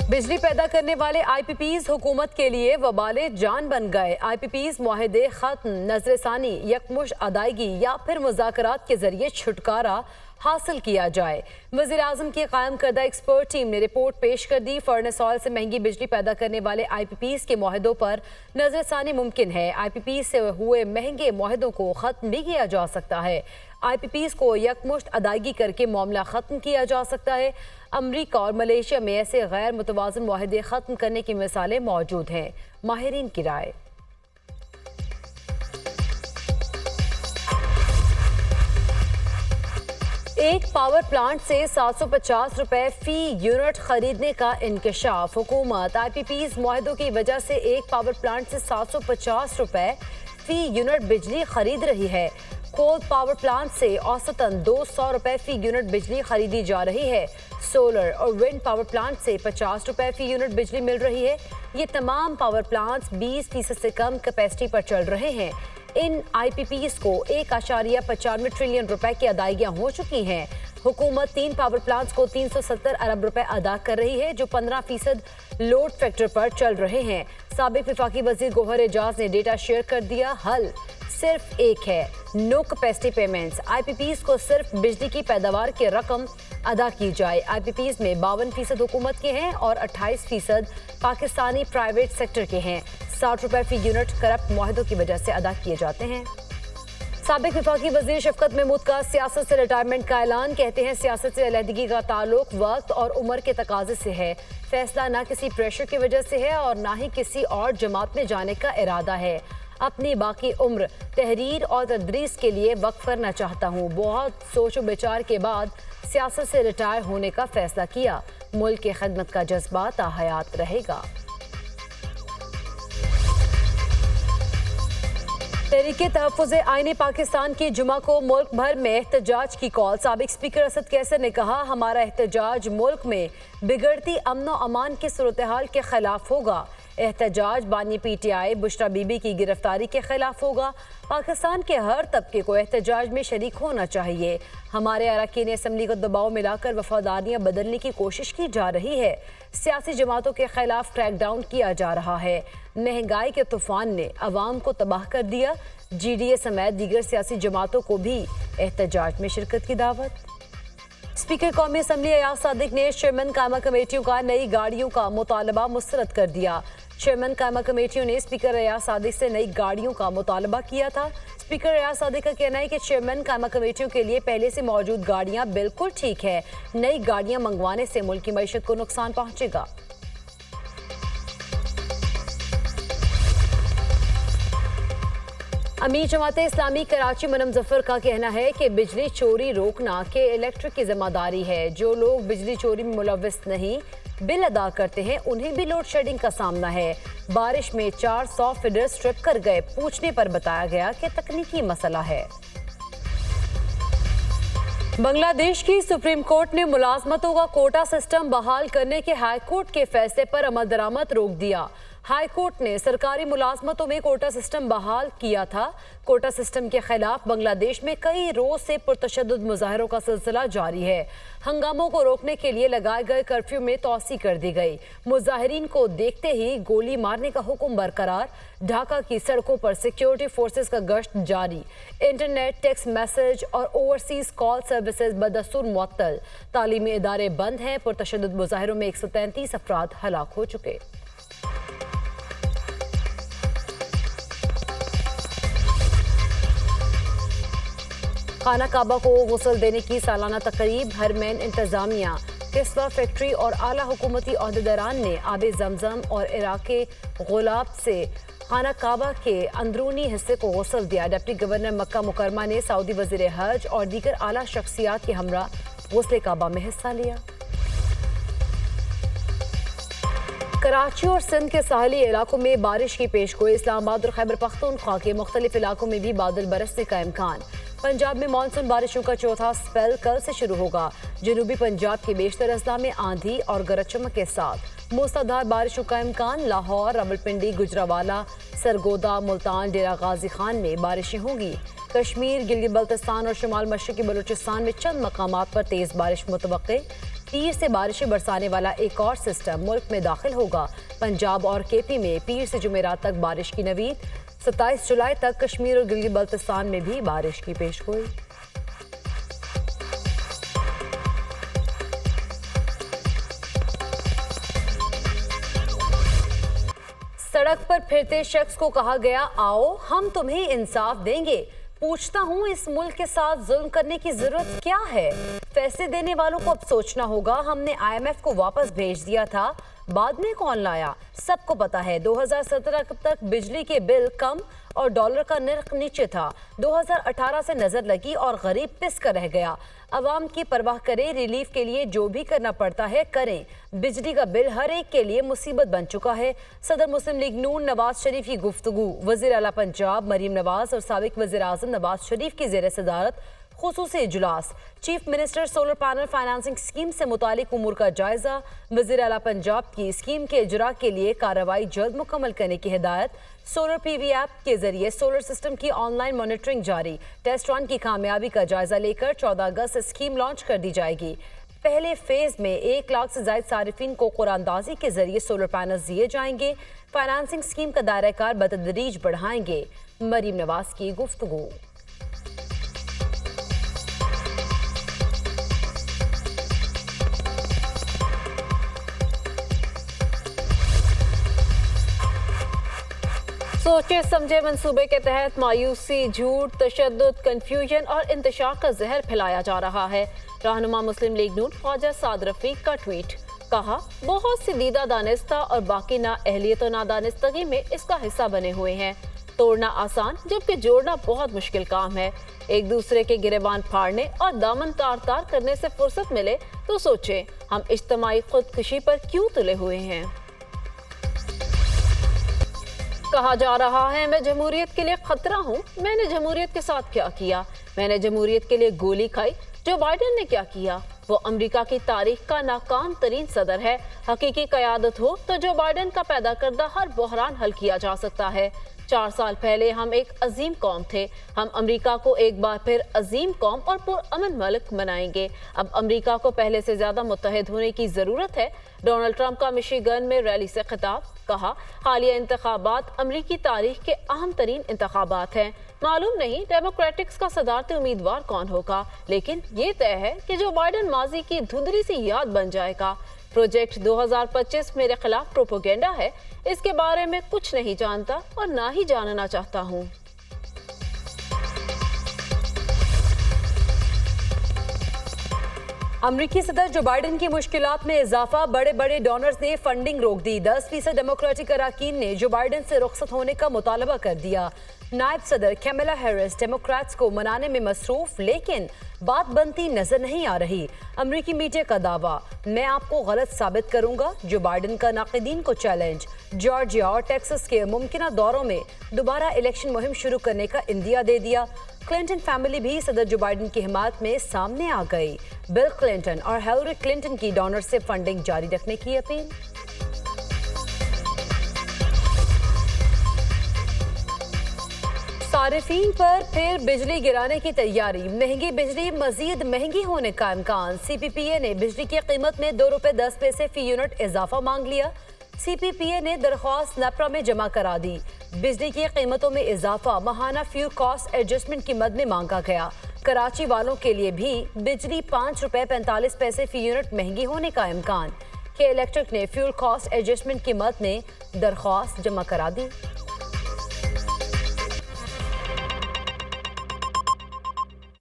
बिजली पैदा करने वाले IPPs हुकूमत के लिए वबाले जान बन गए। IPPs मुआहदे खत्म, नजरसानी, यकमुश्त अदायगी या फिर मुज़ाकरात के जरिए छुटकारा हासिल किया जाए। वज़ीर आज़म की कायम करदा एक्सपर्ट टीम ने रिपोर्ट पेश कर दी। फर्नेस ऑयल से महंगी बिजली पैदा करने वाले IPPs के मुआहदों पर नजरसानी मुमकिन है। IPPs से हुए महंगे मुआहदों को ख़त्म भी किया जा सकता है। IPPs को यकमुश्त अदायगी करके मामला ख़त्म किया जा सकता है। अमरीका और मलेशिया में ऐसे गैर मुतवाज़िन मुआहदे ख़त्म करने की मिसालें मौजूद हैं। माहिरीन की राय। एक पावर प्लांट से 750 रुपए फी यूनिट खरीदने का इंकशाफ। हुकूमत IPPs मुआहदों की वजह से एक पावर प्लांट से 750 रुपए फी यूनिट बिजली खरीद रही है। कोल पावर प्लांट से औसतन 200 रुपए फी यूनिट बिजली खरीदी जा रही है। सोलर और विंड पावर प्लांट से 50 रुपए फी यूनिट बिजली मिल रही है। ये तमाम पावर प्लांट्स 20% से कम कैपेसिटी पर चल रहे हैं। इन IPPs को 1.95 ट्रिलियन रुपए की अदायगियां हो चुकी हैं। हुकूमत 3 पावर प्लांट्स को 370 अरब रुपए अदा कर रही है, जो 15% लोड फैक्टर पर चल रहे हैं। साबिक वफाकी वजीर गौहर एजाज ने डेटा शेयर कर दिया। हल सिर्फ एक है, नो कैपेसिटी पेमेंट्स। IPPs को सिर्फ बिजली की पैदावार की रकम अदा की जाए। IPPs में 52% हुकूमत के हैं और 28% पाकिस्तानी प्राइवेट सेक्टर के हैं। 60 रुपए फी यूनिट करप्ट मुआहदों की वजह से अदा किए जाते हैं। साबिक वफाकी वजीर शफकत महमूद का सियासत से रिटायरमेंट का ऐलान। कहते हैं सियासत से अलहदगी का ताल्लुक वक्त और उम्र के तकाजे से है। फैसला ना किसी प्रेशर की वजह से है और ना ही किसी और जमात में जाने का इरादा है। अपनी बाकी उम्र तहरीर और तदरीस के लिए वक्फ करना चाहता हूँ। बहुत सोच विचार के बाद सियासत से रिटायर होने का फैसला किया। मुल्क की खिदमत का जज्बा ताहयात रहेगा। तहरीके तहफ़्फ़ुज़ आईन पाकिस्तान की जुमा को मुल्क भर में एहतजाज की कॉल। साबिक स्पीकर असद कैसर ने कहा, हमारा एहतजाज मुल्क में बिगड़ती अमन व अमान की सूरत हाल के खिलाफ होगा। एहतजाज बानी PTI बुशरा बीबी की गिरफ्तारी के खिलाफ होगा। पाकिस्तान के हर तबके को एहतजाज में शरीक होना चाहिए। हमारे अरकान असम्बली को दबाव मिलाकर वफादारियाँ बदलने की कोशिश की जा रही है। सियासी जमातों के खिलाफ क्रैकडाउन किया जा रहा है। महंगाई के तूफान ने अवाम को तबाह कर दिया। GDA समेत दीगर सियासी जमातों को भी एहतजाज में शिरकत की दावत। स्पीकर कौमी असम्बली अयाज सादिक ने चेयरमैन कायमा कमेटियों का नई गाड़ियों का मुतालबा मुस्तरद कर दिया। चेयरमैन कायमा कमेटियों ने स्पीकर अयाज सादिक से नई गाड़ियों का मुतालबा किया था। स्पीकर अयाज सादिक का कहना है कि चेयरमैन कायमा कमेटियों के लिए पहले से मौजूद गाड़ियां बिल्कुल ठीक है। नई गाड़ियां मंगवाने से मुल्क की मईशत को नुकसान पहुंचेगा। अमीर जमात इस्लामी कराची मनम जफर का कहना है कि बिजली चोरी रोकना के इलेक्ट्रिक की जिम्मेदारी है। जो लोग बिजली चोरी में मुलव्विस नहीं बिल अदा करते हैं, उन्हें भी लोड शेडिंग का सामना है। बारिश में 400 फीडर्स ट्रिप कर गए। पूछने पर बताया गया कि तकनीकी मसला है। बांग्लादेश की सुप्रीम कोर्ट ने मुलाजमतों का कोटा सिस्टम बहाल करने के हाई कोर्ट के फैसले पर अमल दरामद रोक दिया। हाई कोर्ट ने सरकारी मुलाजमतों में कोटा सिस्टम बहाल किया था। कोटा सिस्टम के खिलाफ बांग्लादेश में कई रोज से पुरतशद्दुद मुजाहरों का सिलसिला जारी है। हंगामों को रोकने के लिए लगाए गए कर्फ्यू में तोसी कर दी गई। मुजाहिरीन को देखते ही गोली मारने का हुक्म बरकरार। ढाका की सड़कों पर सिक्योरिटी फोर्सेस का गश्त जारी। इंटरनेट, टेक्स्ट मैसेज और ओवरसीज कॉल सर्विसेज बदस्तूर मुअत्तल। तालीमी इदारे बंद हैं। पुरतशद्दुद मुजाहिरों में 133 अफराद हलाक हो चुके। खाना काबा को गुस्ल देने की सालाना तकरीब। हरमैन इंतजामिया, किस्वा फैक्ट्री और आला हुकूमती अहदेदारान ने आबे जमजम और इराके गुलाब से खाना काबा के अंदरूनी हिस्से को गुस्ल दिया। डिप्टी गवर्नर मक्का मुकरमा ने सऊदी वजीर हज और दीगर आला शख्सियात के हमरा गुस्ल काबा में हिस्सा लिया। कराची और सिंध के साहली इलाकों में बारिश की पेशगोई। इस्लामाबाद और खैबर पख्तूनख्वा के मुख्तलिफ इलाकों में भी बादल बरसने का इम्कान। पंजाब में मानसून बारिशों का चौथा स्पेल कल से शुरू होगा। जनूबी पंजाब के बेशतर अजला में आंधी और गरज चमक के साथ मूसलाधार बारिशों का इम्कान। लाहौर, रावलपिंडी, गुजरावाला, सरगोदा, मुल्तान, डेरा गाजी खान में बारिशें होंगी। कश्मीर, गिलगित बल्तिस्तान और शुमाल मशरकी बलूचिस्तान में चंद मकामात पर तेज बारिश मुतवक्के। پیر سے بارشیں برسانے والا ایک اور سسٹم ملک میں داخل ہوگا۔ پنجاب اور کے پی میں پیر سے جمعرات تک بارش کی نوید۔ 27 جولائی تک کشمیر اور گلگت بلتستان میں بھی بارش کی پیشگوئی۔ سڑک پر پھرتے شخص کو کہا گیا، آؤ ہم تمہیں انصاف دیں گے۔ پوچھتا ہوں اس ملک کے ساتھ ظلم کرنے کی ضرورت کیا ہے؟ فیصلے دینے والوں کو اب سوچنا ہوگا۔ ہم نے IMF کو واپس بھیج دیا تھا، بعد میں کون لایا؟ سب کو پتا ہے 2017 تک بجلی کے بل کم اور ڈالر کا نرخ نیچے تھا۔ 2018 سے نظر لگی اور غریب پس کر رہ گیا۔ عوام کی پرواہ کریں، ریلیف کے لیے جو بھی کرنا پڑتا ہے کریں۔ بجلی کا بل ہر ایک کے لیے مصیبت بن چکا ہے۔ صدر مسلم لیگ نون نواز شریف کی گفتگو۔ وزیر اعلیٰ پنجاب مریم نواز اور سابق وزیر اعظم نواز شریف کی زیر صدارت خصوصی اجلاس۔ Chief minister solar panel financing scheme سے متعلق امور کا جائزہ۔ وزیر اعلیٰ پنجاب کی اسکیم کے اجرا کے لیے کارروائی جلد مکمل کرنے کی ہدایت۔ سولر پی وی ایپ کے ذریعے سولر سسٹم کی آن لائن مانیٹرنگ جاری۔ ٹیسٹ رن کی کامیابی کا جائزہ لے کر 14 اگست سے اسکیم لانچ کر دی جائے گی۔ پہلے فیز میں 1 لاکھ سے زائد صارفین کو قرعہ اندازی کے ذریعے سولر پینلز دیے جائیں گے۔ فائنانسنگ اسکیم کا دائرہ کار بتدریج بڑھائیں گے۔ مریم نواز کی گفتگو۔ سوچے سمجھے منصوبے کے تحت مایوسی، جھوٹ، تشدد، کنفیوژن اور انتشار کا زہر پھیلایا جا رہا ہے۔ رہنما مسلم لیگ نون خواجہ سعد رفیق کا ٹویٹ۔ کہا، بہت سی دیدہ دانستہ اور باقی نا اہلیت و نادانستگی میں اس کا حصہ بنے ہوئے ہیں۔ توڑنا آسان جبکہ جوڑنا بہت مشکل کام ہے۔ ایک دوسرے کے گریبان پھاڑنے اور دامن تار تار کرنے سے فرصت ملے تو سوچیں ہم اجتماعی خودکشی پر کیوں تلے ہوئے ہیں۔ کہا جا رہا ہے میں جمہوریت کے لیے خطرہ ہوں۔ میں نے جمہوریت کے ساتھ کیا کیا؟ میں نے جمہوریت کے لیے گولی کھائی۔ جو بائیڈن نے کیا کیا؟ وہ امریکہ کی تاریخ کا ناکام ترین صدر ہے۔ حقیقی قیادت ہو تو جو بائیڈن کا پیدا کردہ ہر بحران حل کیا جا سکتا ہے۔ 4 سال پہلے ہم ایک عظیم قوم تھے۔ ہم امریکہ کو ایک بار پھر عظیم قوم اور پرامن ملک بنائیں گے۔ اب امریکہ کو پہلے سے زیادہ متحد ہونے کی ضرورت ہے۔ ڈونلڈ ٹرمپ کا مشیگن میں ریلی سے خطاب۔ کہا، حالیہ انتخابات امریکی تاریخ کے اہم ترین انتخابات ہیں۔ معلوم نہیں ڈیموکریٹکس کا صدارتی امیدوار کون ہوگا، لیکن یہ طے ہے کہ جو بائیڈن ماضی کی دھندلی سی یاد بن جائے گا۔ پروجیکٹ 2025 میرے خلاف پروپیگنڈا ہے۔ اس کے بارے میں کچھ نہیں جانتا اور نہ ہی جاننا چاہتا ہوں۔ امریکی صدر جو بائیڈن کی مشکلات میں اضافہ۔ بڑے بڑے ڈونرز نے فنڈنگ روک دی۔ 10% ڈیموکریٹک اراکین نے جو بائیڈن سے رخصت ہونے کا مطالبہ کر دیا۔ نائب صدر کیملا ہیرس ڈیموکریٹس کو منانے میں مصروف، لیکن بات بنتی نظر نہیں آ رہی۔ امریکی میڈیا کا دعویٰ، میں آپ کو غلط ثابت کروں گا۔ جو بائیڈن کا ناقدین کو چیلنج۔ جارجیا اور ٹیکساس کے ممکنہ دوروں میں دوبارہ الیکشن مہم شروع کرنے کا عندیہ دے دیا۔ کلنٹن فیملی بھی صدر جو بائیڈن کی حمایت میں سامنے آ گئی۔ بل کلنٹن اور ہیلری کلنٹن کی ڈونر سے فنڈنگ جاری رکھنے کی اپیل۔ صارفین پر پھر بجلی گرانے کی تیاری۔ مہنگی بجلی مزید مہنگی ہونے کا امکان۔ سی پی پی اے نے بجلی کی قیمت میں ₹2.10 فی یونٹ اضافہ مانگ لیا۔ سی پی پی اے نے درخواست نیپرا میں جمع کرا دی۔ بجلی کی قیمتوں میں اضافہ ماہانہ فیول کاسٹ ایڈجسٹمنٹ کی مد میں مانگا گیا۔ کراچی والوں کے لیے بھی بجلی ₹5.45 فی یونٹ مہنگی ہونے کا امکان۔ کے الیکٹرک نے فیول کاسٹ ایڈجسٹمنٹ کی مد میں درخواست جمع کرا دی۔